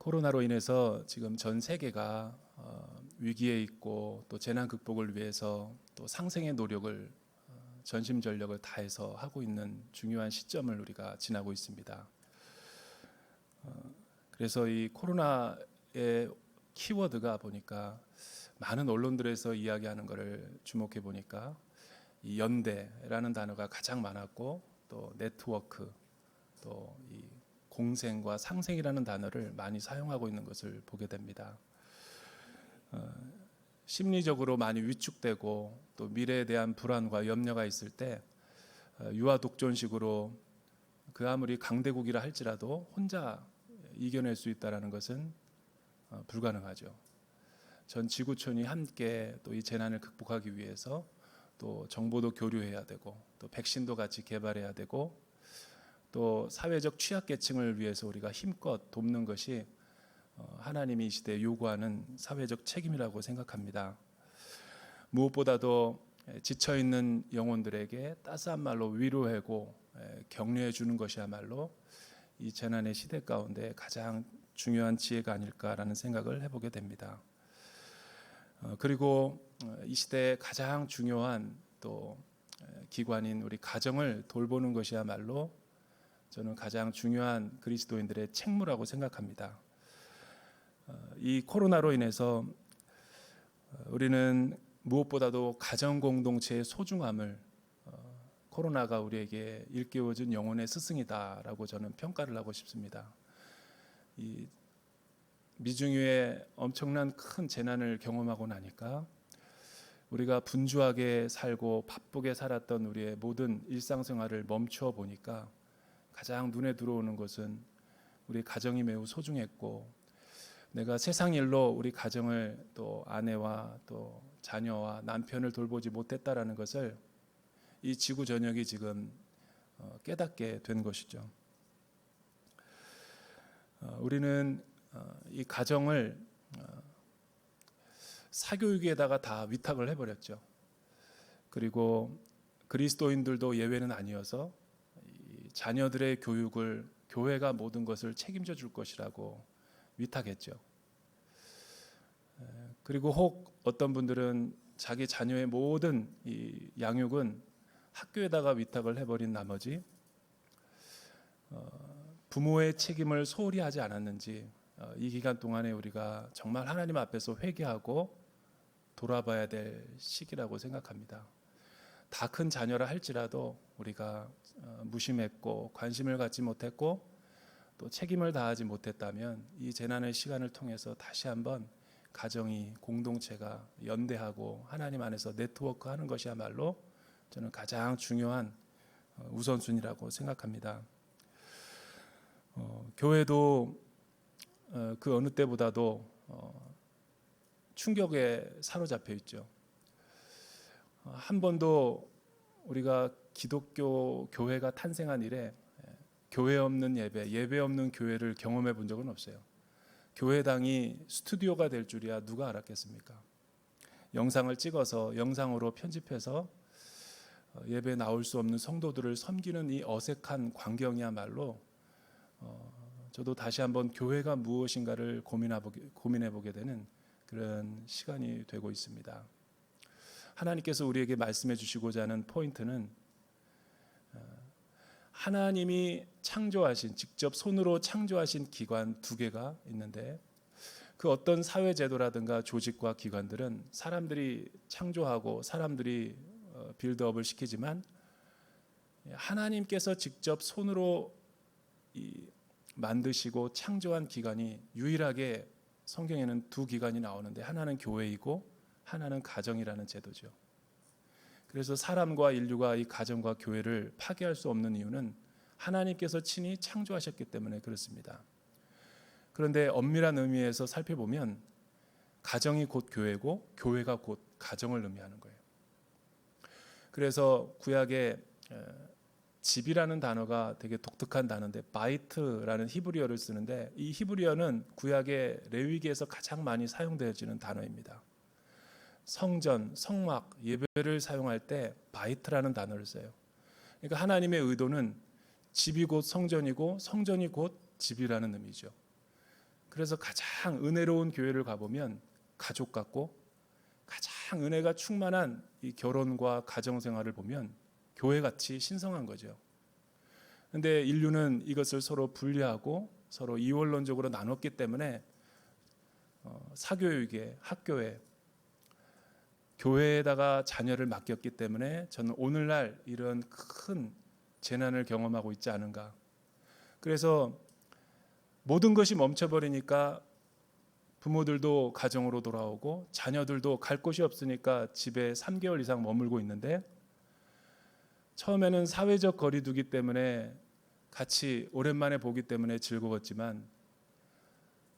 코로나로 인해서 지금 전 세계가 위기에 있고 또 재난 극복을 위해서 또 상생의 노력을 전심전력을 다해서 하고 있는 중요한 시점을 우리가 지나고 있습니다. 그래서 이 코로나의 키워드가 보니까 많은 언론들에서 이야기하는 것을 주목해 보니까 이 연대라는 단어가 가장 많았고 또 네트워크 또 이 공생과 상생이라는 단어를 많이 사용하고 있는 것을 보게 됩니다. 심리적으로 많이 위축되고 또 미래에 대한 불안과 염려가 있을 때 유아 독존식으로 그 아무리 강대국이라 할지라도 혼자 이겨낼 수 있다는 것은 불가능하죠. 전 지구촌이 함께 또 이 재난을 극복하기 위해서 또 정보도 교류해야 되고 또 백신도 같이 개발해야 되고 또 사회적 취약계층을 위해서 우리가 힘껏 돕는 것이 하나님이 이 시대에 요구하는 사회적 책임이라고 생각합니다. 무엇보다도 지쳐있는 영혼들에게 따스한 말로 위로하고 격려해 주는 것이야말로 이 재난의 시대 가운데 가장 중요한 지혜가 아닐까라는 생각을 해보게 됩니다. 그리고 이 시대에 가장 중요한 또 기관인 우리 가정을 돌보는 것이야말로 저는 가장 중요한 그리스도인들의 책무라고 생각합니다. 이 코로나로 인해서 우리는 무엇보다도 가정 공동체의 소중함을 코로나가 우리에게 일깨워준 영혼의 스승이다라고 저는 평가를 하고 싶습니다. 이 미중유의 엄청난 큰 재난을 경험하고 나니까 우리가 분주하게 살고 바쁘게 살았던 우리의 모든 일상생활을 멈추어 보니까 가장 눈에 들어오는 것은 우리 가정이 매우 소중했고 내가 세상 일로 우리 가정을 또 아내와 또 자녀와 남편을 돌보지 못했다라는 것을 이 지구 전역이 지금 깨닫게 된 것이죠. 우리는 이 가정을 사교육에다가 다 위탁을 해버렸죠. 그리고 그리스도인들도 예외는 아니어서 자녀들의 교육을 교회가 모든 것을 책임져 줄 것이라고 위탁했죠. 그리고 혹 어떤 분들은 자기 자녀의 모든 이 양육은 학교에다가 위탁을 해버린 나머지 부모의 책임을 소홀히 하지 않았는지 이 기간 동안에 우리가 정말 하나님 앞에서 회개하고 돌아봐야 될 시기라고 생각합니다. 다 큰 자녀라 할지라도 우리가 무심했고 관심을 갖지 못했고 또 책임을 다하지 못했다면 이 재난의 시간을 통해서 다시 한번 가정이 공동체가 연대하고 하나님 안에서 네트워크하는 것이야말로 저는 가장 중요한 우선순위라고 생각합니다. 교회도 그 어느 때보다도 충격에 사로잡혀 있죠. 한 번도 우리가 기독교 교회가 탄생한 이래 교회 없는 예배, 예배 없는 교회를 경험해 본 적은 없어요. 교회당이 스튜디오가 될 줄이야 누가 알았겠습니까? 영상을 찍어서 영상으로 편집해서 예배에 나올 수 없는 성도들을 섬기는 이 어색한 광경이야말로 저도 다시 한번 교회가 무엇인가를 고민해 보게 되는 그런 시간이 되고 있습니다. 하나님께서 우리에게 말씀해 주시고자 하는 포인트는 하나님이 창조하신 직접 손으로 창조하신 기관 두 개가 있는데 그 어떤 사회제도라든가 조직과 기관들은 사람들이 창조하고 사람들이 빌드업을 시키지만 하나님께서 직접 손으로 만드시고 창조한 기관이 유일하게 성경에는 두 기관이 나오는데 하나는 교회이고 하나는 가정이라는 제도죠. 그래서 사람과 인류가 이 가정과 교회를 파괴할 수 없는 이유는 하나님께서 친히 창조하셨기 때문에 그렇습니다. 그런데 엄밀한 의미에서 살펴보면 가정이 곧 교회고 교회가 곧 가정을 의미하는 거예요. 그래서 구약에 집이라는 단어가 되게 독특한 단어인데 바이트라는 히브리어를 쓰는데 이 히브리어는 구약의 레위기에서 가장 많이 사용되어지는 단어입니다. 성전, 성막, 예배를 사용할 때 바이트라는 단어를 써요. 그러니까 하나님의 의도는 집이 곧 성전이고 성전이 곧 집이라는 의미죠. 그래서 가장 은혜로운 교회를 가보면 가족 같고 가장 은혜가 충만한 이 결혼과 가정생활을 보면 교회같이 신성한 거죠. 그런데 인류는 이것을 서로 분리하고 서로 이원론적으로 나눴기 때문에 사교육에, 학교에, 교회에다가 자녀를 맡겼기 때문에 저는 오늘날 이런 큰 재난을 경험하고 있지 않은가. 그래서 모든 것이 멈춰버리니까 부모들도 가정으로 돌아오고 자녀들도 갈 곳이 없으니까 집에 3개월 이상 머물고 있는데, 처음에는 사회적 거리두기 때문에 같이 오랜만에 보기 때문에 즐거웠지만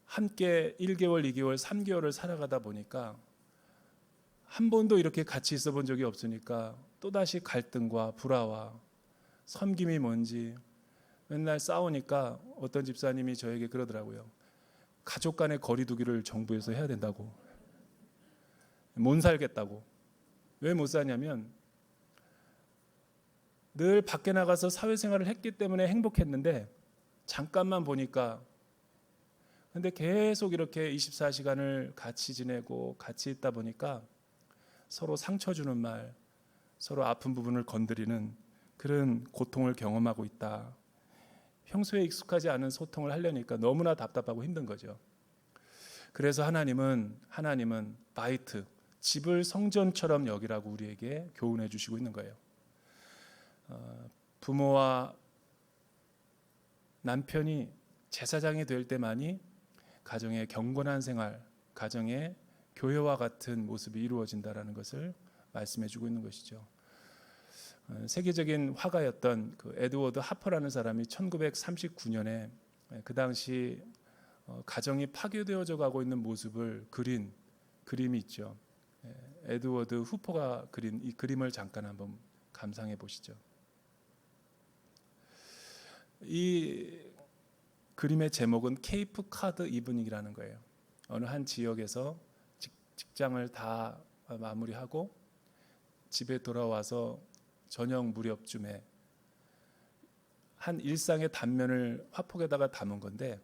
함께 1개월, 2개월, 3개월을 살아가다 보니까 한 번도 이렇게 같이 있어 본 적이 없으니까 또다시 갈등과 불화와 섬김이 뭔지 맨날 싸우니까 어떤 집사님이 저에게 그러더라고요. 가족 간의 거리두기를 정부에서 해야 된다고. 못 살겠다고. 왜 못 사냐면 늘 밖에 나가서 사회생활을 했기 때문에 행복했는데 잠깐만 보니까, 근데 계속 이렇게 24시간을 같이 지내고 같이 있다 보니까 서로 상처 주는 말, 서로 아픈 부분을 건드리는 그런 고통을 경험하고 있다. 평소에 익숙하지 않은 소통을 하려니까 너무나 답답하고 힘든 거죠. 그래서 하나님은 바이트, 집을 성전처럼 여기라고 우리에게 교훈해 주시고 있는 거예요. 부모와 남편이 제사장이 될 때만이 가정의 경건한 생활, 가정의 교회와 같은 모습이 이루어진다라는 것을 말씀해 주고 있는 것이죠. 세계적인 화가였던 그 에드워드 하퍼라는 사람이 1939년에 그 당시 가정이 파괴되어져 가고 있는 모습을 그린 그림이 있죠. 에드워드 후퍼가 그린 이 그림을 잠깐 한번 감상해 보시죠. 이 그림의 제목은 케이프 카드 이브닝이라는 거예요. 어느 한 지역에서 직장을 다 마무리하고 집에 돌아와서 저녁 무렵쯤에 한 일상의 단면을 화폭에다가 담은 건데,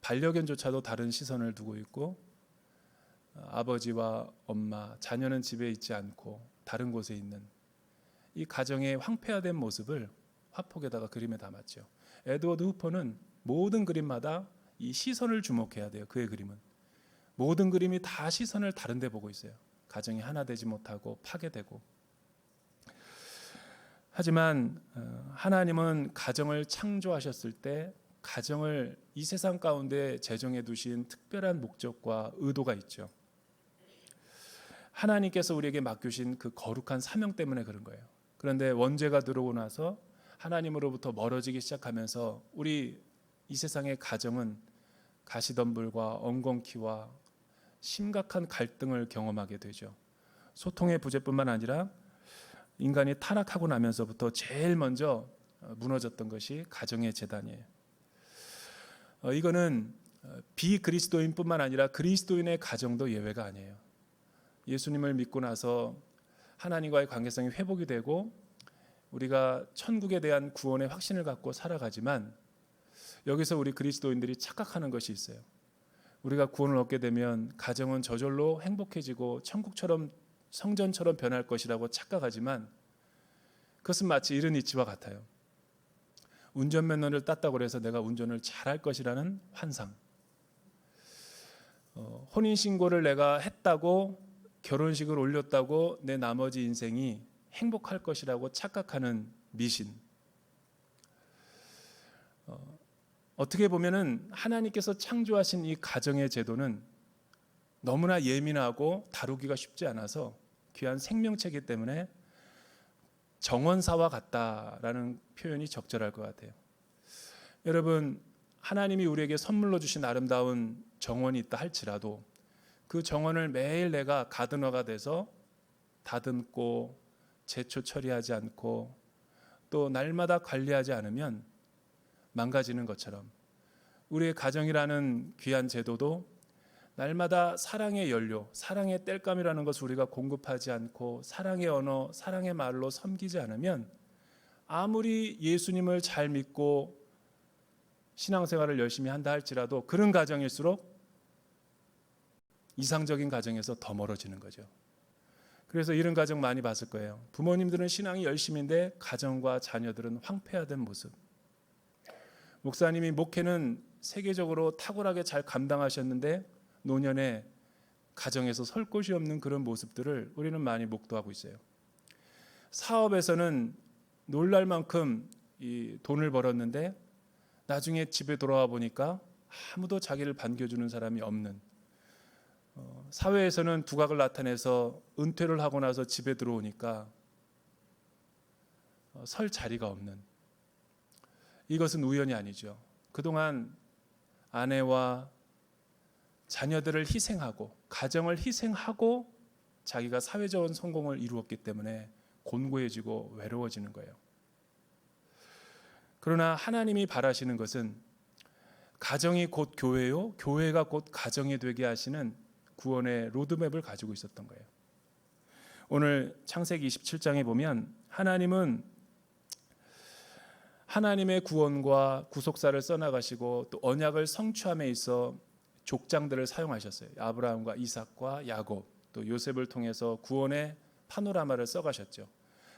반려견조차도 다른 시선을 두고 있고 아버지와 엄마, 자녀는 집에 있지 않고 다른 곳에 있는 이 가정의 황폐화된 모습을 화폭에다가 그림에 담았죠. 에드워드 후퍼는 모든 그림마다 이 시선을 주목해야 돼요. 그의 그림은 모든 그림이 다 시선을 다른 데 보고 있어요. 가정이 하나 되지 못하고 파괴되고. 하지만 하나님은 가정을 창조하셨을 때 가정을 이 세상 가운데 제정해 두신 특별한 목적과 의도가 있죠. 하나님께서 우리에게 맡기신 그 거룩한 사명 때문에 그런 거예요. 그런데 원죄가 들어오고 나서 하나님으로부터 멀어지기 시작하면서 우리 이 세상의 가정은 가시덤불과 엉겅퀴와 심각한 갈등을 경험하게 되죠. 소통의 부재뿐만 아니라 인간이 타락하고 나면서부터 제일 먼저 무너졌던 것이 가정의 재단이에요. 이거는 비그리스도인뿐만 아니라 그리스도인의 가정도 예외가 아니에요. 예수님을 믿고 나서 하나님과의 관계성이 회복이 되고 우리가 천국에 대한 구원의 확신을 갖고 살아가지만, 여기서 우리 그리스도인들이 착각하는 것이 있어요. 우리가 구원을 얻게 되면 가정은 저절로 행복해지고 천국처럼 성전처럼 변할 것이라고 착각하지만, 그것은 마치 이런 이치와 같아요. 운전면허를 땄다고 해서 내가 운전을 잘할 것이라는 환상. 혼인신고를 내가 했다고, 결혼식을 올렸다고 내 나머지 인생이 행복할 것이라고 착각하는 미신. 어떻게 보면은 하나님께서 창조하신 이 가정의 제도는 너무나 예민하고 다루기가 쉽지 않아서 귀한 생명체이기 때문에 정원사와 같다라는 표현이 적절할 것 같아요. 여러분, 하나님이 우리에게 선물로 주신 아름다운 정원이 있다 할지라도 그 정원을 매일 내가 가드너가 돼서 다듬고 제초 처리하지 않고 또 날마다 관리하지 않으면 망가지는 것처럼, 우리의 가정이라는 귀한 제도도 날마다 사랑의 연료, 사랑의 땔감이라는 것을 우리가 공급하지 않고 사랑의 언어, 사랑의 말로 섬기지 않으면 아무리 예수님을 잘 믿고 신앙생활을 열심히 한다 할지라도 그런 가정일수록 이상적인 가정에서 더 멀어지는 거죠. 그래서 이런 가정 많이 봤을 거예요. 부모님들은 신앙이 열심인데 가정과 자녀들은 황폐화된 모습. 목사님이 목회는 세계적으로 탁월하게 잘 감당하셨는데 노년에 가정에서 설 곳이 없는 그런 모습들을 우리는 많이 목도하고 있어요. 사업에서는 놀랄 만큼 이 돈을 벌었는데 나중에 집에 돌아와 보니까 아무도 자기를 반겨주는 사람이 없는, 사회에서는 두각을 나타내서 은퇴를 하고 나서 집에 들어오니까 설 자리가 없는, 이것은 우연이 아니죠. 그동안 아내와 자녀들을 희생하고 가정을 희생하고 자기가 사회적인 성공을 이루었기 때문에 곤고해지고 외로워지는 거예요. 그러나 하나님이 바라시는 것은 가정이 곧 교회요, 교회가 곧 가정이 되게 하시는 구원의 로드맵을 가지고 있었던 거예요. 오늘 창세기 27장에 보면 하나님은 하나님의 구원과 구속사를 써나가시고 또 언약을 성취함에 있어 족장들을 사용하셨어요. 아브라함과 이삭과 야곱, 또 요셉을 통해서 구원의 파노라마를 써가셨죠.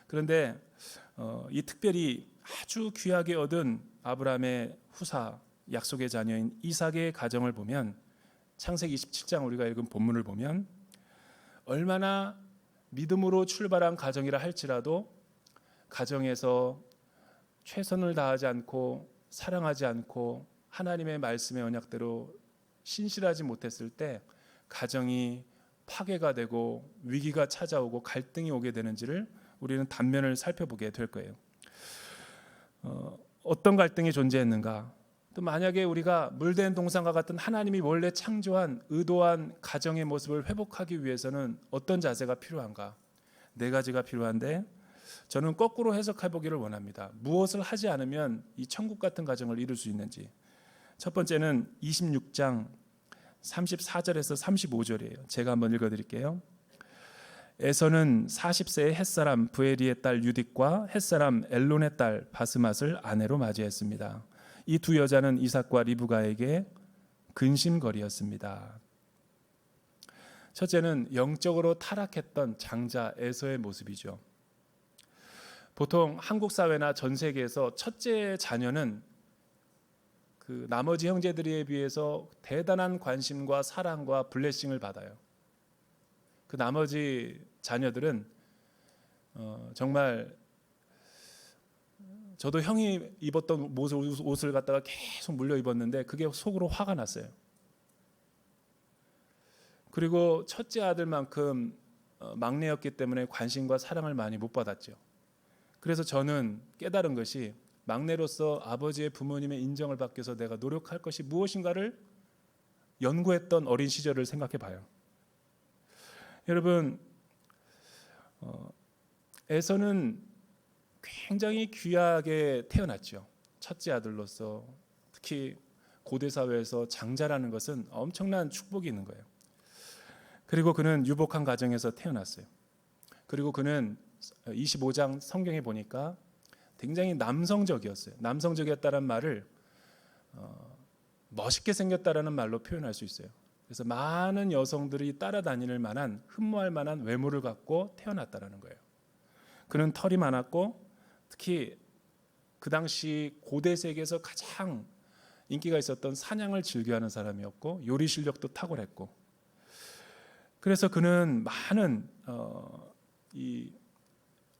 그런데 이 특별히 아주 귀하게 얻은 아브라함의 후사, 약속의 자녀인 이삭의 가정을 보면 창세기 27장 우리가 읽은 본문을 보면 얼마나 믿음으로 출발한 가정이라 할지라도 가정에서 최선을 다하지 않고 사랑하지 않고 하나님의 말씀의 언약대로 신실하지 못했을 때 가정이 파괴가 되고 위기가 찾아오고 갈등이 오게 되는지를 우리는 단면을 살펴보게 될 거예요. 어떤 갈등이 존재했는가? 또 만약에 우리가 물된 동산과 같은 하나님이 원래 창조한 의도한 가정의 모습을 회복하기 위해서는 어떤 자세가 필요한가? 4가지가 필요한데 저는 거꾸로 해석해 보기를 원합니다. 무엇을 하지 않으면 이 천국 같은 가정을 이룰 수 있는지. 첫 번째는 26장 34절에서 35절이에요. 제가 한번 읽어드릴게요. 에서는 40세의 햇사람 부에리의 딸 유딕과 햇사람 엘론의 딸 바스맛을 아내로 맞이했습니다. 이 두 여자는 이삭과 리브가에게 근심거리였습니다. 첫째는 영적으로 타락했던 장자 에서의 모습이죠. 보통 한국 사회나 전 세계에서 첫째 자녀는 그 나머지 형제들에 비해서 대단한 관심과 사랑과 블레싱을 받아요. 그 나머지 자녀들은 정말 저도 형이 입었던 옷을 갖다가 계속 물려 입었는데 그게 속으로 화가 났어요. 그리고 첫째 아들만큼 막내였기 때문에 관심과 사랑을 많이 못 받았죠. 그래서 저는 깨달은 것이 막내로서 아버지의 부모님의 인정을 받기 위해서 내가 노력할 것이 무엇인가를 연구했던 어린 시절을 생각해 봐요. 여러분, 에서는 굉장히 귀하게 태어났죠. 첫째 아들로서. 특히 고대 사회에서 장자라는 것은 엄청난 축복이 있는 거예요. 그리고 그는 유복한 가정에서 태어났어요. 그리고 그는 25장 성경에 보니까 굉장히 남성적이었어요. 남성적이었다는 말을 멋있게 생겼다라는 말로 표현할 수 있어요. 그래서 많은 여성들이 따라다닐 만한, 흠모할 만한 외모를 갖고 태어났다라는 거예요. 그는 털이 많았고 특히 그 당시 고대 세계에서 가장 인기가 있었던 사냥을 즐겨하는 사람이었고 요리 실력도 탁월했고, 그래서 그는 많은 이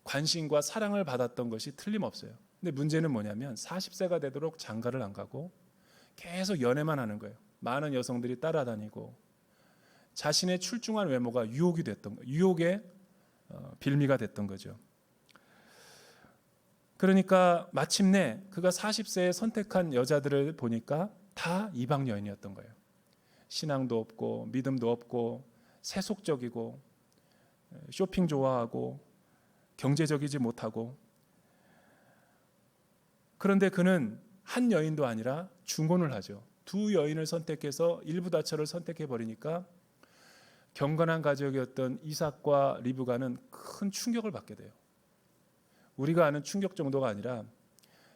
관심과 사랑을 받았던 것이 틀림없어요. 근데 문제는 뭐냐면 40세가 되도록 장가를 안 가고 계속 연애만 하는 거예요. 많은 여성들이 따라다니고 자신의 출중한 외모가 유혹이 됐던 거예요. 유혹의 빌미가 됐던 거죠. 그러니까 마침내 그가 40세에 선택한 여자들을 보니까 다 이방 여인이었던 거예요. 신앙도 없고 믿음도 없고 세속적이고 쇼핑 좋아하고 경제적이지 못하고, 그런데 그는 한 여인도 아니라 중혼을 하죠. 2 여인을 선택해서 일부다처를 선택해 버리니까 경건한 가족이었던 이삭과 리브가는 큰 충격을 받게 돼요. 우리가 아는 충격 정도가 아니라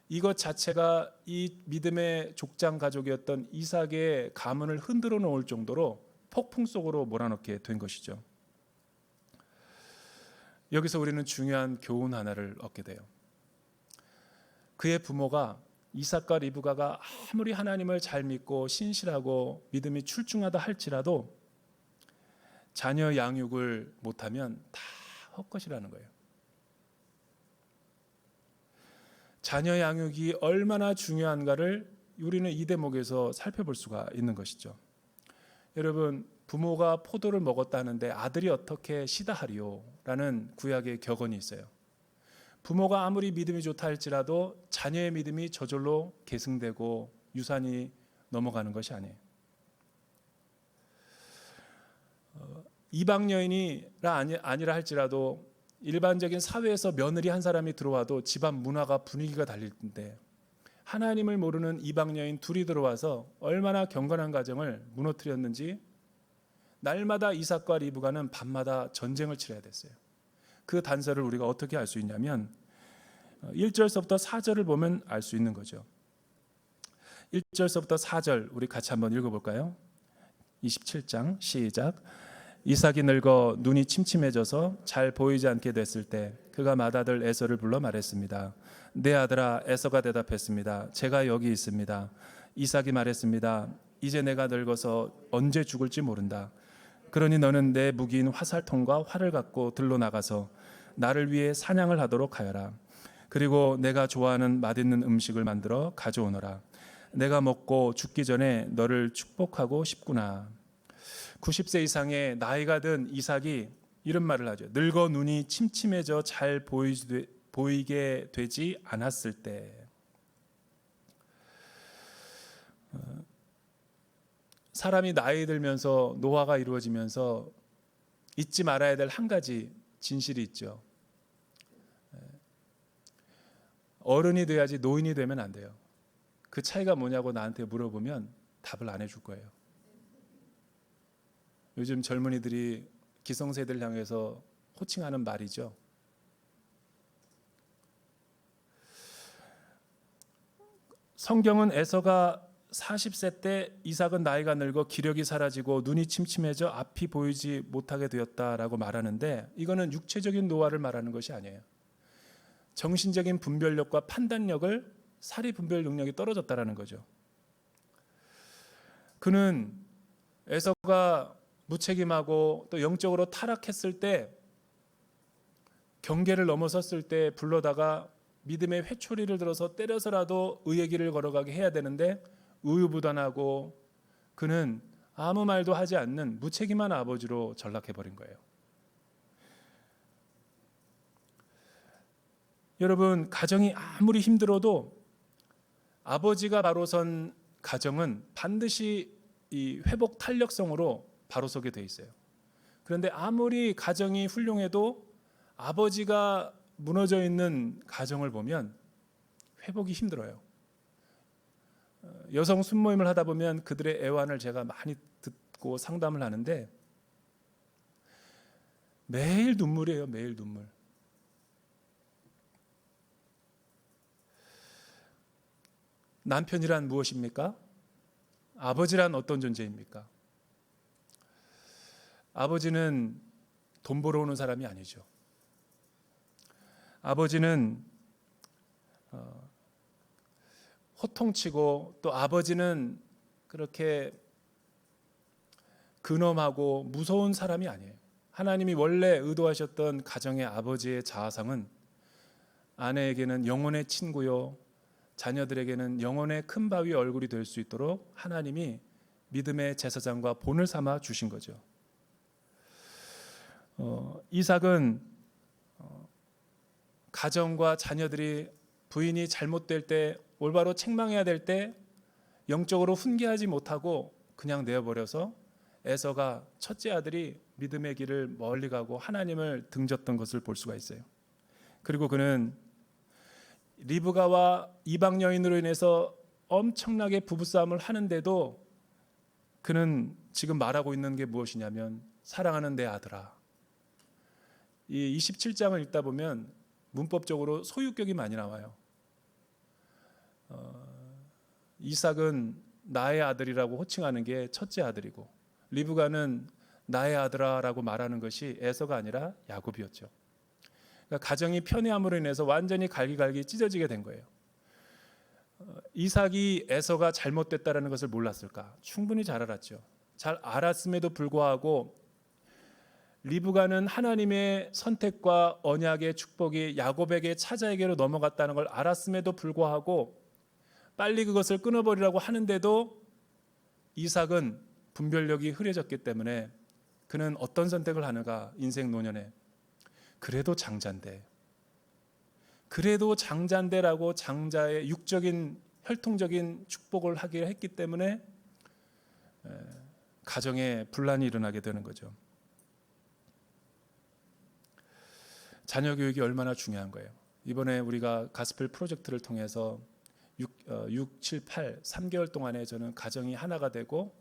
이것 자체가 이 믿음의 족장 가족이었던 이삭의 가문을 흔들어 놓을 정도로 폭풍 속으로 몰아넣게 된 것이죠. 여기서 우리는 중요한 교훈 하나를 얻게 돼요. 그의 부모가 이삭과 리브가가 아무리 하나님을 잘 믿고 신실하고 믿음이 출중하다 할지라도 자녀 양육을 못하면 다 헛것이라는 거예요. 자녀 양육이 얼마나 중요한가를 우리는 이 대목에서 살펴볼 수가 있는 것이죠. 여러분, 부모가 포도를 먹었다는데 아들이 어떻게 시다하리요? 라는 구약의 격언이 있어요. 부모가 아무리 믿음이 좋다 할지라도 자녀의 믿음이 저절로 계승되고 유산이 넘어가는 것이 아니에요. 이방 여인이라 아니라 할지라도 일반적인 사회에서 며느리 한 사람이 들어와도 집안 문화가 분위기가 달릴 텐데 하나님을 모르는 이방 여인 둘이 들어와서 얼마나 경건한 가정을 무너뜨렸는지 날마다 이삭과 리브가는 밤마다 전쟁을 치러야 됐어요. 그 단서를 우리가 어떻게 알 수 있냐면 1절서부터 4절을 보면 알 수 있는 거죠. 1절서부터 4절 우리 같이 한번 읽어볼까요? 27장 시작. 이삭이 늙어 눈이 침침해져서 잘 보이지 않게 됐을 때 그가 맏아들 에서를 불러 말했습니다. 내 아들아. 에서가 대답했습니다. 제가 여기 있습니다. 이삭이 말했습니다. 이제 내가 늙어서 언제 죽을지 모른다. 그러니 너는 내 무기인 화살통과 활을 갖고 들로 나가서 나를 위해 사냥을 하도록 하여라. 그리고 내가 좋아하는 맛있는 음식을 만들어 가져오너라. 내가 먹고 죽기 전에 너를 축복하고 싶구나. 90세 이상의 나이가 든 이삭이 이런 말을 하죠. 늙어 눈이 침침해져 잘 보이게 되지 않았을 때. 사람이 나이 들면서 노화가 이루어지면서 잊지 말아야 될 한 가지 진실이 있죠. 어른이 돼야지 노인이 되면 안 돼요. 그 차이가 뭐냐고 나한테 물어보면 답을 안 해줄 거예요. 요즘 젊은이들이 기성세대를 향해서 호칭하는 말이죠. 성경은 에서가 40세 때 이삭은 나이가 늙어 기력이 사라지고 눈이 침침해져 앞이 보이지 못하게 되었다라고 말하는데 이거는 육체적인 노화를 말하는 것이 아니에요. 정신적인 분별력과 판단력을 사리 분별 능력이 떨어졌다라는 거죠. 그는 에서가 무책임하고 또 영적으로 타락했을 때 경계를 넘어섰을 때 불러다가 믿음의 회초리를 들어서 때려서라도 의의 길을 걸어가게 해야 되는데 우유부단하고 그는 아무 말도 하지 않는 무책임한 아버지로 전락해버린 거예요. 여러분, 가정이 아무리 힘들어도 아버지가 바로 선 가정은 반드시 이 회복 탄력성으로 바로 서게 돼 있어요. 그런데 아무리 가정이 훌륭해도 아버지가 무너져 있는 가정을 보면 회복이 힘들어요. 여성 순모임을 하다 보면 그들의 애환을 제가 많이 듣고 상담을 하는데 매일 눈물이에요. 매일 눈물. 남편이란 무엇입니까? 아버지란 어떤 존재입니까? 아버지는 돈 벌어오는 사람이 아니죠. 아버지는 호통치고 또 아버지는 그렇게 근엄하고 무서운 사람이 아니에요. 하나님이 원래 의도하셨던 가정의 아버지의 자아상은 아내에게는 영혼의 친구요, 자녀들에게는 영혼의 큰 바위 얼굴이 될 수 있도록 하나님이 믿음의 제사장과 본을 삼아 주신 거죠. 이삭은 가정과 자녀들이 부인이 잘못될 때 올바로 책망해야 될 때 영적으로 훈계하지 못하고 그냥 내어버려서 에서가 첫째 아들이 믿음의 길을 멀리 가고 하나님을 등졌던 것을 볼 수가 있어요. 그리고 그는 리브가와 이방 여인으로 인해서 엄청나게 부부싸움을 하는데도 그는 지금 말하고 있는 게 무엇이냐면 사랑하는 내 아들아. 이 27장을 읽다 보면 문법적으로 소유격이 많이 나와요. 이삭은 나의 아들이라고 호칭하는 게 첫째 아들이고 리브가는 나의 아들아라고 말하는 것이 에서가 아니라 야곱이었죠. 그러니까 가정이 편애함으로 인해서 완전히 갈기갈기 찢어지게 된 거예요. 이삭이 에서가 잘못됐다라는 것을 몰랐을까? 충분히 잘 알았죠. 잘 알았음에도 불구하고 리브가는 하나님의 선택과 언약의 축복이 야곱에게 차자에게로 넘어갔다는 걸 알았음에도 불구하고 빨리 그것을 끊어버리라고 하는데도 이삭은 분별력이 흐려졌기 때문에 그는 어떤 선택을 하는가? 인생 노년에 그래도 장자인데 라고 장자의 육적인 혈통적인 축복을 하기로 했기 때문에 가정에 분란이 일어나게 되는 거죠. 자녀 교육이 얼마나 중요한 거예요. 이번에 우리가 가스펠 프로젝트를 통해서 6, 7, 8, 3개월 동안에 저는 가정이 하나가 되고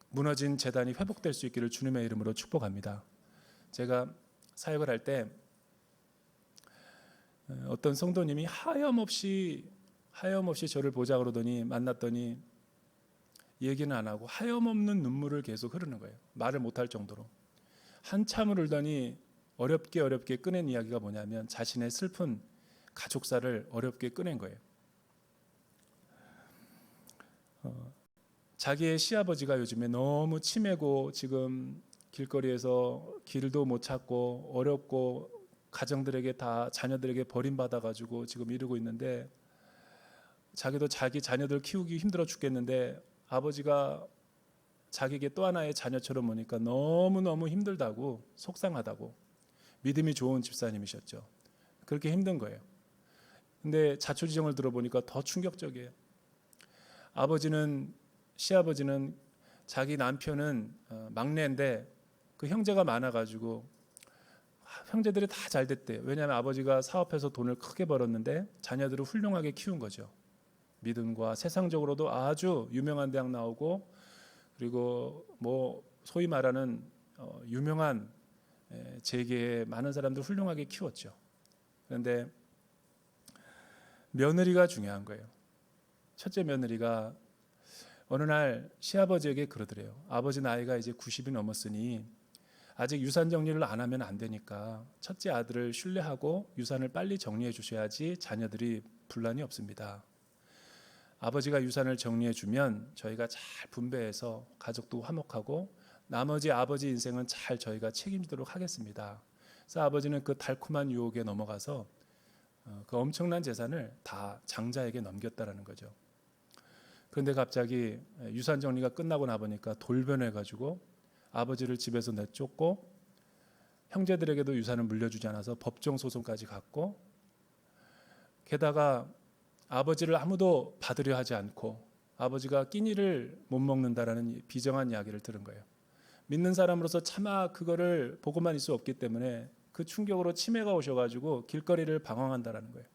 무너진 재단이 회복될 수 있기를 주님의 이름으로 축복합니다. 제가 사역을 할 때 어떤 성도님이 하염없이 저를 보자 그러더니 만났더니 얘기는 안 하고 하염없는 눈물을 계속 흐르는 거예요. 말을 못할 정도로. 한참을 울더니 어렵게 꺼낸 이야기가 뭐냐면 자신의 슬픈 가족사를 어렵게 꺼낸 거예요. 자기의 시아버지가 요즘에 너무 치매고 지금 길거리에서 길도 못 찾고 어렵고 가정들에게 다 자녀들에게 버림받아 가지고 지금 이러고 있는데 자기도 자기 자녀들 키우기 힘들어 죽겠는데 아버지가 자기에게 또 하나의 자녀처럼 보니까 너무너무 힘들다고 속상하다고 믿음이 좋은 집사님이셨죠. 그렇게 힘든 거예요. 근데 자초지종을 들어보니까 더 충격적이에요. 시아버지는 자기 남편은 막내인데 그 형제가 많아가지고 형제들이 다 잘 됐대요. 왜냐하면 아버지가 사업해서 돈을 크게 벌었는데 자녀들을 훌륭하게 키운 거죠. 믿음과 세상적으로도 아주 유명한 대학 나오고 그리고 뭐 소위 말하는 유명한 재계에 많은 사람들 훌륭하게 키웠죠. 그런데 며느리가 중요한 거예요. 첫째 며느리가 어느 날 시아버지에게 그러더래요. 아버지 나이가 이제 90이 넘었으니 아직 유산 정리를 안 하면 안 되니까 첫째 아들을 신뢰하고 유산을 빨리 정리해 주셔야지 자녀들이 분란이 없습니다. 아버지가 유산을 정리해 주면 저희가 잘 분배해서 가족도 화목하고 나머지 아버지 인생은 잘 저희가 책임지도록 하겠습니다. 그래서 아버지는 그 달콤한 유혹에 넘어가서 그 엄청난 재산을 다 장자에게 넘겼다라는 거죠. 그런데 갑자기 유산 정리가 끝나고 나보니까 돌변해가지고 아버지를 집에서 내쫓고 형제들에게도 유산을 물려주지 않아서 법정 소송까지 갔고 게다가 아버지를 아무도 받으려 하지 않고 아버지가 끼니를 못 먹는다라는 비정한 이야기를 들은 거예요. 믿는 사람으로서 차마 그거를 보고만 있을 수 없기 때문에 그 충격으로 치매가 오셔가지고 길거리를 방황한다라는 거예요.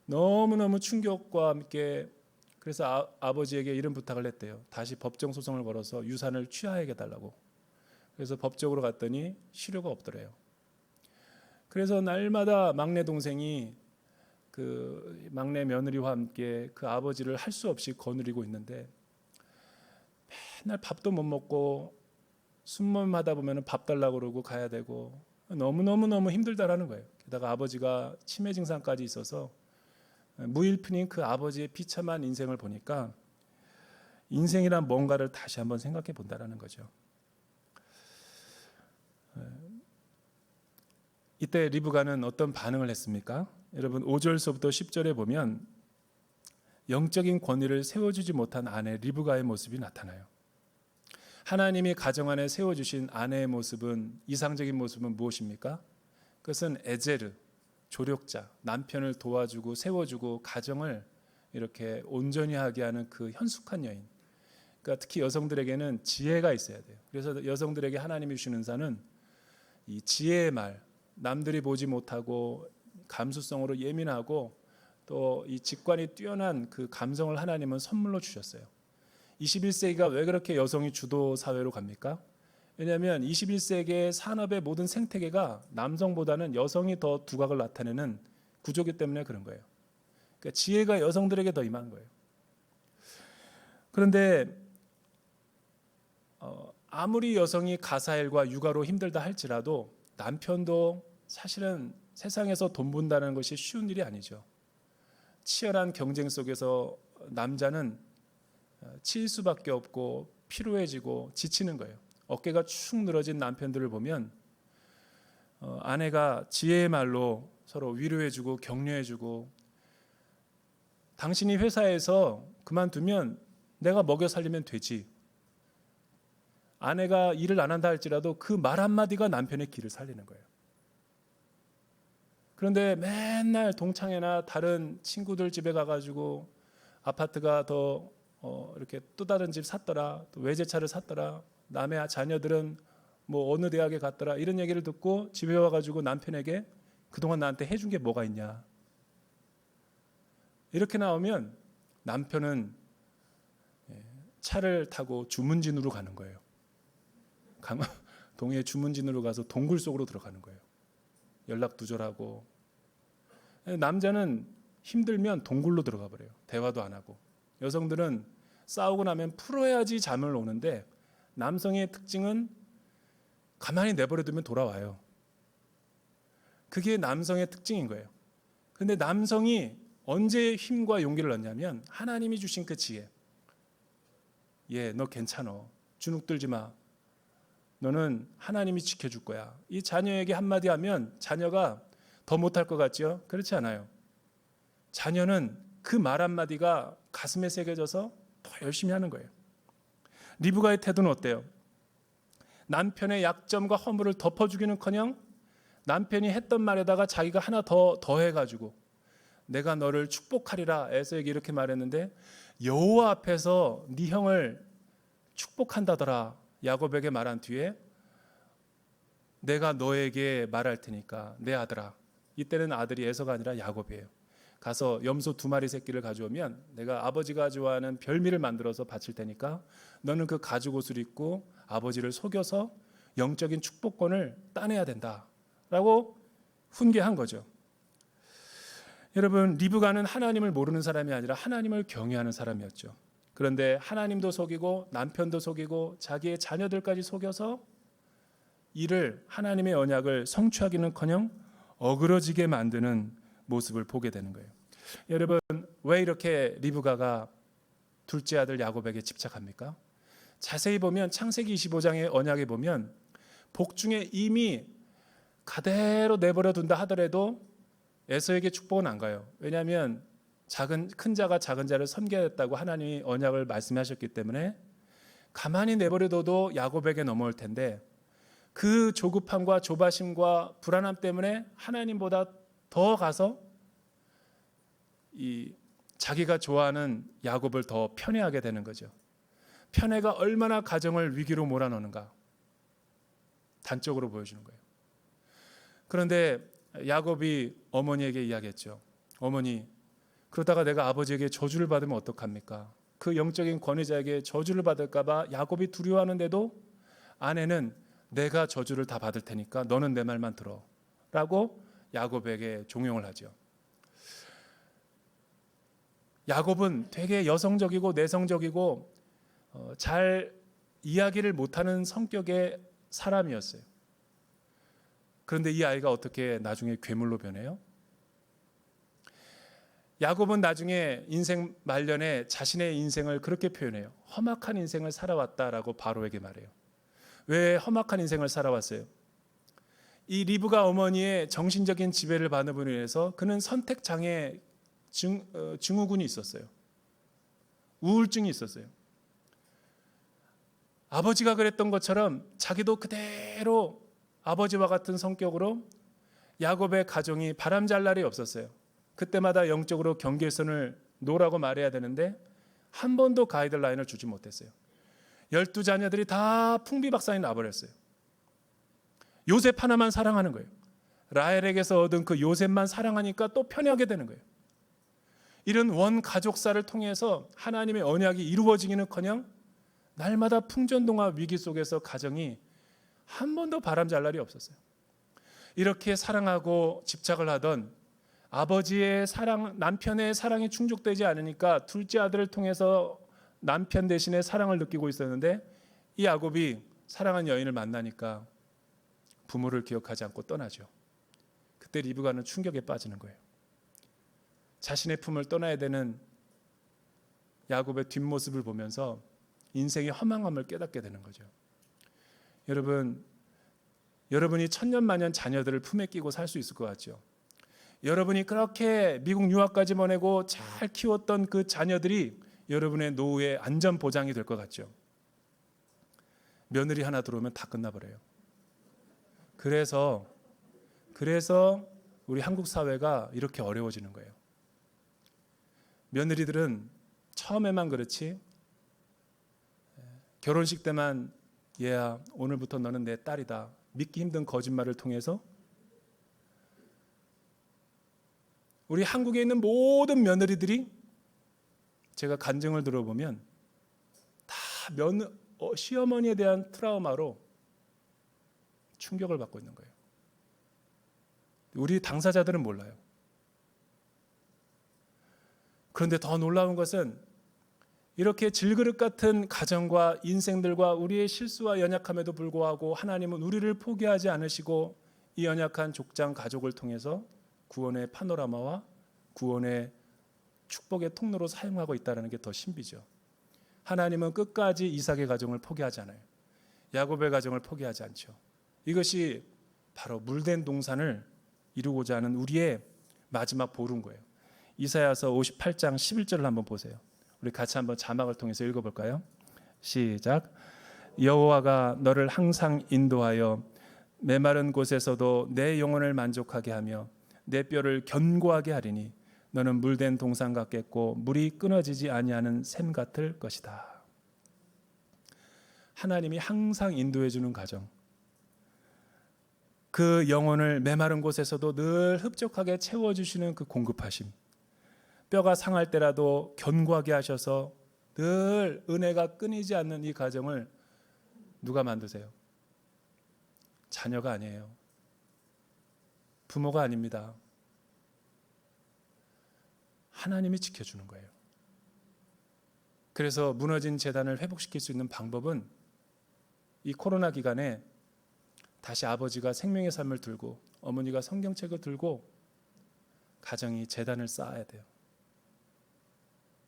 너무너무 충격과 함께 그래서 아버지에게 이런 부탁을 했대요. 다시 법정 소송을 걸어서 유산을 취하하게 달라고. 그래서 법적으로 갔더니 실효가 없더래요. 그래서 날마다 막내 동생이 그 막내 며느리와 함께 그 아버지를 할 수 없이 거느리고 있는데 맨날 밥도 못 먹고 숨몸하다 보면 밥 달라고 그러고 가야 되고 너무 힘들다라는 거예요. 게다가 아버지가 치매 증상까지 있어서 무일푼인 그 아버지의 비참한 인생을 보니까 인생이란 뭔가를 다시 한번 생각해 본다라는 거죠. 이때 리브가는 어떤 반응을 했습니까? 여러분 5절서부터 10절에 보면 영적인 권위를 세워주지 못한 아내 리브가의 모습이 나타나요. 하나님이 가정 안에 세워주신 아내의 모습은 이상적인 모습은 무엇입니까? 그것은 에제르, 조력자, 남편을 도와주고 세워주고 가정을 이렇게 온전히 하게 하는 그 현숙한 여인. 그러니까 특히 여성들에게는 지혜가 있어야 돼요. 그래서 여성들에게 하나님이 주시는 사는 이 지혜의 말, 남들이 보지 못하고 감수성으로 예민하고 또 이 직관이 뛰어난 그 감성을 하나님은 선물로 주셨어요. 21세기가 왜 그렇게 여성이 주도 사회로 갑니까? 왜냐하면 21세기의 산업의 모든 생태계가 남성보다는 여성이 더 두각을 나타내는 구조기 때문에 그런 거예요. 그러니까 지혜가 여성들에게 더 임한 거예요. 그런데 아무리 여성이 가사일과 육아로 힘들다 할지라도 남편도 사실은 세상에서 돈 번다는 것이 쉬운 일이 아니죠. 치열한 경쟁 속에서 남자는 치일 수밖에 없고 피로해지고 지치는 거예요. 어깨가 축 늘어진 남편들을 보면 아내가 지혜의 말로 서로 위로해주고 격려해주고, 당신이 회사에서 그만두면 내가 먹여 살리면 되지. 아내가 일을 안 한다 할지라도 그 말 한마디가 남편의 길을 살리는 거예요. 그런데 맨날 동창회나 다른 친구들 집에 가가지고 아파트가 더 이렇게 또 다른 집 샀더라, 또 외제차를 샀더라, 남의 자녀들은 뭐 어느 대학에 갔더라, 이런 얘기를 듣고 집에 와가지고 남편에게 그동안 나한테 해준 게 뭐가 있냐, 이렇게 나오면 남편은 차를 타고 주문진으로 가는 거예요. 동해 주문진으로 가서 동굴 속으로 들어가는 거예요. 연락 두절하고. 남자는 힘들면 동굴로 들어가 버려요. 대화도 안 하고. 여성들은 싸우고 나면 풀어야지 잠을 오는데, 남성의 특징은 가만히 내버려두면 돌아와요. 그게 남성의 특징인 거예요. 그런데 남성이 언제 힘과 용기를 얻냐면 하나님이 주신 그 지혜. 너 괜찮어. 주눅들지 마. 너는 하나님이 지켜줄 거야. 이 자녀에게 한마디 하면 자녀가 더 못할 것 같죠? 그렇지 않아요. 자녀는 그 말 한마디가 가슴에 새겨져서 더 열심히 하는 거예요. 리브가의 태도는 어때요? 남편의 약점과 허물을 덮어주기는커녕 남편이 했던 말에다가 자기가 하나 더 더해가지고 내가 너를 축복하리라 에서에게 이렇게 말했는데, 여호와 앞에서 네 형을 축복한다더라 야곱에게 말한 뒤에 내가 너에게 말할 테니까 내 아들아, 이때는 아들이 에서가 아니라 야곱이에요. 가서 염소 2마리 새끼를 가져오면 내가 아버지가 좋아하는 별미를 만들어서 바칠 테니까 너는 그 가죽옷을 입고 아버지를 속여서 영적인 축복권을 따내야 된다라고 훈계한 거죠. 여러분, 리브가는 하나님을 모르는 사람이 아니라 하나님을 경외하는 사람이었죠. 그런데 하나님도 속이고 남편도 속이고 자기의 자녀들까지 속여서 이를, 하나님의 언약을 성취하기는커녕 어그러지게 만드는 모습을 보게 되는 거예요. 여러분, 왜 이렇게 리브가가 둘째 아들 야곱에게 집착합니까? 자세히 보면 창세기 25장의 언약에 보면 복중에 이미 가대로 내버려 둔다 하더라도 에서에게 축복은 안 가요. 왜냐하면 큰 자가 작은 자를 섬겨야겠다고 하나님이 언약을 말씀하셨기 때문에 가만히 내버려둬도 야곱에게 넘어올 텐데, 그 조급함과 조바심과 불안함 때문에 하나님보다 더 가서 이 자기가 좋아하는 야곱을 더 편애하게 되는 거죠. 편애가 얼마나 가정을 위기로 몰아넣는가 단적으로 보여주는 거예요. 그런데 야곱이 어머니에게 이야기했죠. 어머니, 그러다가 내가 아버지에게 저주를 받으면 어떡합니까? 그 영적인 권위자에게 저주를 받을까 봐 야곱이 두려워하는데도 아내는 내가 저주를 다 받을 테니까 너는 내 말만 들어 라고 야곱에게 종용을 하죠. 야곱은 되게 여성적이고 내성적이고 잘 이야기를 못하는 성격의 사람이었어요. 그런데 이 아이가 어떻게 나중에 괴물로 변해요? 야곱은 나중에 인생 말년에 자신의 인생을 그렇게 표현해요. 험악한 인생을 살아왔다라고 바로에게 말해요. 왜 험악한 인생을 살아왔어요? 이 리브가 어머니의 정신적인 지배를 받음으로 인해서 그는 선택장애 증후군이 있었어요. 우울증이 있었어요. 아버지가 그랬던 것처럼 자기도 그대로 아버지와 같은 성격으로 야곱의 가정이 바람잘 날이 없었어요. 그때마다 영적으로 경계선을 놓으라고 말해야 되는데 한 번도 가이드라인을 주지 못했어요. 12자녀들이 다 풍비박산이 나버렸어요. 요셉 하나만 사랑하는 거예요. 라헬에게서 얻은 그 요셉만 사랑하니까 또 편애하게 되는 거예요. 이런 원가족사를 통해서 하나님의 언약이 이루어지기는커녕 날마다 풍전등화 위기 속에서 가정이 한 번도 바람잘 날이 없었어요. 이렇게 사랑하고 집착을 하던 아버지의 사랑, 남편의 사랑이 충족되지 않으니까 둘째 아들을 통해서 남편 대신에 사랑을 느끼고 있었는데, 이 야곱이 사랑한 여인을 만나니까 부모를 기억하지 않고 떠나죠. 그때 리브가는 충격에 빠지는 거예요. 자신의 품을 떠나야 되는 야곱의 뒷모습을 보면서 인생의 허망함을 깨닫게 되는 거죠. 여러분이 천년만년 자녀들을 품에 끼고 살 수 있을 것 같죠? 여러분이 그렇게 미국 유학까지 보내고 잘 키웠던 그 자녀들이 여러분의 노후의 안전 보장이 될 것 같죠? 며느리 하나 들어오면 다 끝나버려요. 그래서 우리 한국 사회가 이렇게 어려워지는 거예요. 며느리들은 처음에만 그렇지, 결혼식 때만 얘야 오늘부터 너는 내 딸이다, 믿기 힘든 거짓말을 통해서 우리 한국에 있는 모든 며느리들이, 제가 간증을 들어보면 다 시어머니에 대한 트라우마로 충격을 받고 있는 거예요. 우리 당사자들은 몰라요. 그런데 더 놀라운 것은 이렇게 질그릇 같은 가정과 인생들과 우리의 실수와 연약함에도 불구하고 하나님은 우리를 포기하지 않으시고 이 연약한 족장 가족을 통해서 구원의 파노라마와 구원의 축복의 통로로 사용하고 있다는 게 더 신비죠. 하나님은 끝까지 이삭의 가정을 포기하지 않아요. 야곱의 가정을 포기하지 않죠. 이것이 바로 물된 동산을 이루고자 하는 우리의 마지막 보루인 거예요. 이사야서 58장 11절을 한번 보세요. 우리 같이 한번 자막을 통해서 읽어볼까요? 시작. 여호와가 너를 항상 인도하여 메마른 곳에서도 내 영혼을 만족하게 하며 내 뼈를 견고하게 하리니 너는 물된 동산 같겠고 물이 끊어지지 아니하는 샘 같을 것이다. 하나님이 항상 인도해 주는 가정, 그 영혼을 메마른 곳에서도 늘 흡족하게 채워주시는 그 공급하심, 뼈가 상할 때라도 견고하게 하셔서 늘 은혜가 끊이지 않는 이 가정을 누가 만드세요? 자녀가 아니에요. 부모가 아닙니다. 하나님이 지켜주는 거예요. 그래서 무너진 재단을 회복시킬 수 있는 방법은 이 코로나 기간에 다시 아버지가 생명의 삶을 들고 어머니가 성경책을 들고 가정이 재단을 쌓아야 돼요.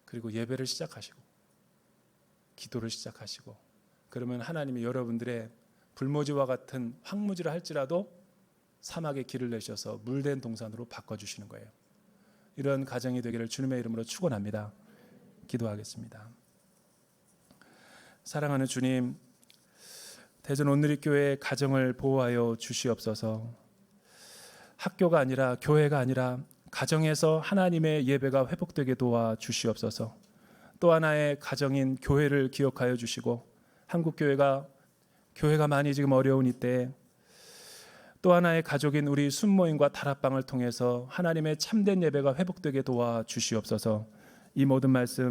그리고 예배를 시작하시고 기도를 시작하시고, 그러면 하나님이 여러분들의 불모지와 같은 황무지를 할지라도 사막에 길을 내셔서 물된 동산으로 바꿔주시는 거예요. 이런 가정이 되기를 주님의 이름으로 축원합니다. 기도하겠습니다. 사랑하는 주님, 대전 온누리교회 가정을 보호하여 주시옵소서. 학교가 아니라, 교회가 아니라 가정에서 하나님의 예배가 회복되게 도와 주시옵소서. 또 하나의 가정인 교회를 기억하여 주시고, 한국교회가 많이 지금 어려운 이때 또 하나의 가족인 우리 순모임과 다락방을 통해서 하나님의 참된 예배가 회복되게 도와 주시옵소서. 이 모든 말씀